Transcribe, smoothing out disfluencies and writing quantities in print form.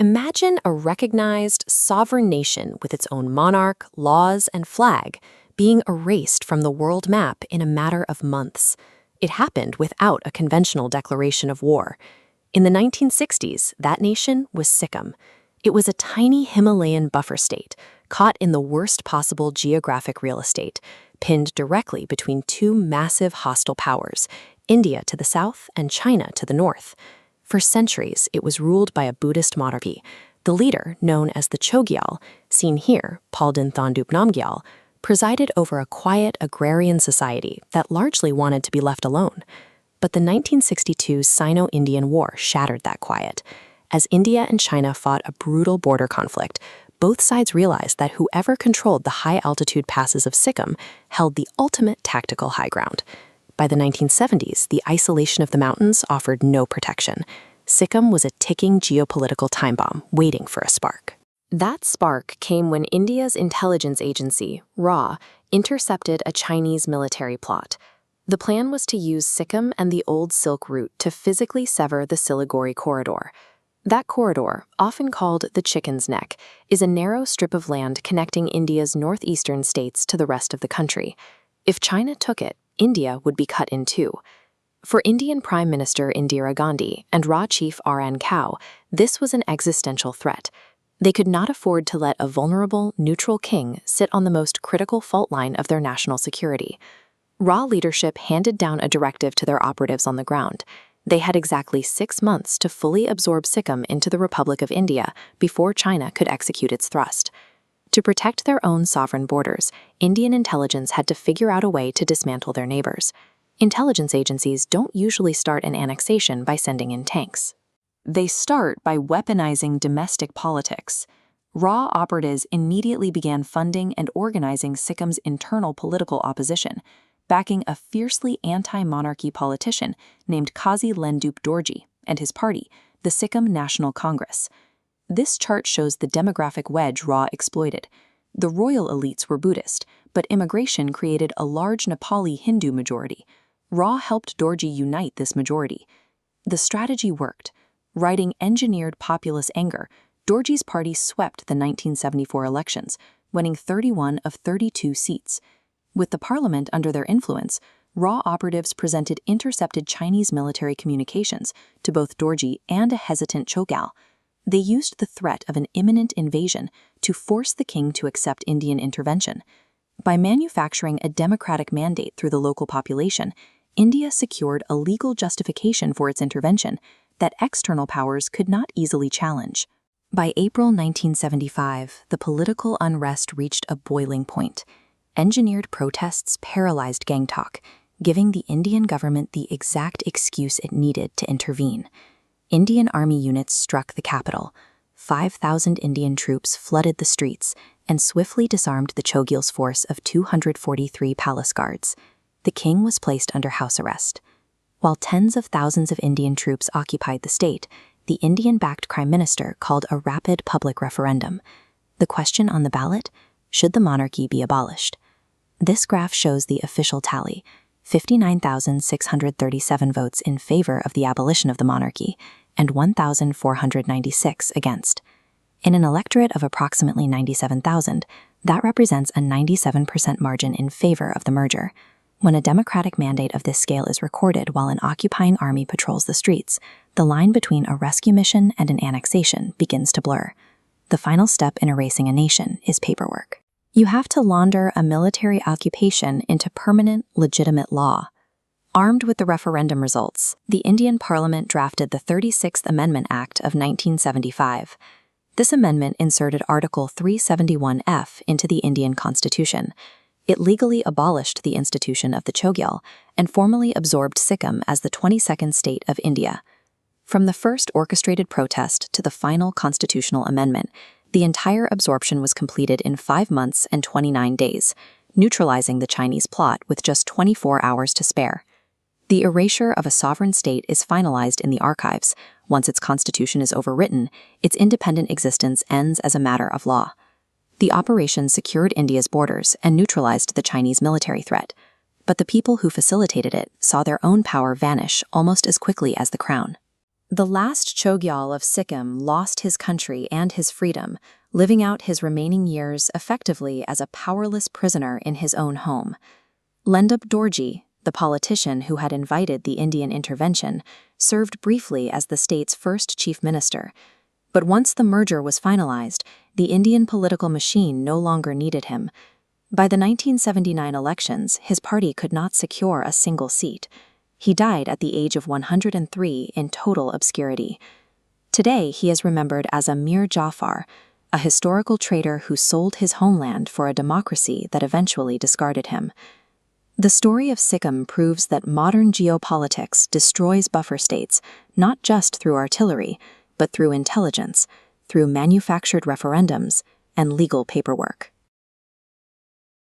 Imagine a recognized, sovereign nation with its own monarch, laws, and flag being erased from the world map in a matter of months. It happened without a conventional declaration of war. In the 1960s, that nation was Sikkim. It was a tiny Himalayan buffer state, caught in the worst possible geographic real estate, pinned directly between two massive hostile powers, India to the south and China to the north. For centuries, it was ruled by a Buddhist monarchy. The leader, known as the Chogyal, seen here, Palden Thondup Namgyal, presided over a quiet agrarian society that largely wanted to be left alone. But the 1962 Sino-Indian War shattered that quiet. As India and China fought a brutal border conflict, both sides realized that whoever controlled the high-altitude passes of Sikkim held the ultimate tactical high ground. By the 1970s, the isolation of the mountains offered no protection. Sikkim was a ticking geopolitical time bomb waiting for a spark. That spark came when India's intelligence agency, RAW, intercepted a Chinese military plot. The plan was to use Sikkim and the Old Silk Route to physically sever the Siliguri corridor. That corridor, often called the Chicken's Neck, is a narrow strip of land connecting India's northeastern states to the rest of the country. If China took it, India would be cut in two. For Indian Prime Minister Indira Gandhi and RAW chief R.N. Kao, this was an existential threat. They could not afford to let a vulnerable, neutral king sit on the most critical fault line of their national security. RAW leadership handed down a directive to their operatives on the ground. They had exactly 6 months to fully absorb Sikkim into the Republic of India before China could execute its thrust. To protect their own sovereign borders, Indian intelligence had to figure out a way to dismantle their neighbors. Intelligence agencies don't usually start an annexation by sending in tanks. They start by weaponizing domestic politics. RAW operatives immediately began funding and organizing Sikkim's internal political opposition, backing a fiercely anti-monarchy politician named Kazi Lendup Dorji and his party, the Sikkim National Congress. This chart shows the demographic wedge RAW exploited. The royal elites were Buddhist, but immigration created a large Nepali Hindu majority. RAW helped Dorji unite this majority. The strategy worked. Riding engineered populist anger, Dorji's party swept the 1974 elections, winning 31 of 32 seats. With the parliament under their influence, RAW operatives presented intercepted Chinese military communications to both Dorji and a hesitant Chogyal. They used the threat of an imminent invasion to force the king to accept Indian intervention. By manufacturing a democratic mandate through the local population, India secured a legal justification for its intervention that external powers could not easily challenge. By April 1975, the political unrest reached a boiling point. Engineered protests paralyzed Gangtok, giving the Indian government the exact excuse it needed to intervene. Indian army units struck the capital. 5,000 Indian troops flooded the streets and swiftly disarmed the Chogyal's force of 243 palace guards. The king was placed under house arrest. While tens of thousands of Indian troops occupied the state, the Indian-backed prime minister called a rapid public referendum. The question on the ballot: should the monarchy be abolished? This graph shows the official tally: 59,637 votes in favor of the abolition of the monarchy and 1,496 against. In an electorate of approximately 97,000, that represents a 97% margin in favor of the merger. When a democratic mandate of this scale is recorded while an occupying army patrols the streets, the line between a rescue mission and an annexation begins to blur. The final step in erasing a nation is paperwork. You have to launder a military occupation into permanent, legitimate law. Armed with the referendum results, the Indian Parliament drafted the 36th Amendment Act of 1975. This amendment inserted Article 371F into the Indian Constitution. It legally abolished the institution of the Chogyal and formally absorbed Sikkim as the 22nd state of India. From the first orchestrated protest to the final constitutional amendment, the entire absorption was completed in 5 months and 29 days, neutralizing the Chinese plot with just 24 hours to spare. The erasure of a sovereign state is finalized in the archives. Once its constitution is overwritten, its independent existence ends as a matter of law. The operation secured India's borders and neutralized the Chinese military threat, but the people who facilitated it saw their own power vanish almost as quickly as the crown. The last Chogyal of Sikkim lost his country and his freedom, living out his remaining years effectively as a powerless prisoner in his own home. Lendup Dorji, the politician who had invited the Indian intervention, served briefly as the state's first chief minister. But once the merger was finalized, the Indian political machine no longer needed him. By the 1979 elections, his party could not secure a single seat. He died at the age of 103 in total obscurity. Today, he is remembered as a Mir Jafar, a historical traitor who sold his homeland for a democracy that eventually discarded him. The story of Sikkim proves that modern geopolitics destroys buffer states not just through artillery, but through intelligence, through manufactured referendums, and legal paperwork.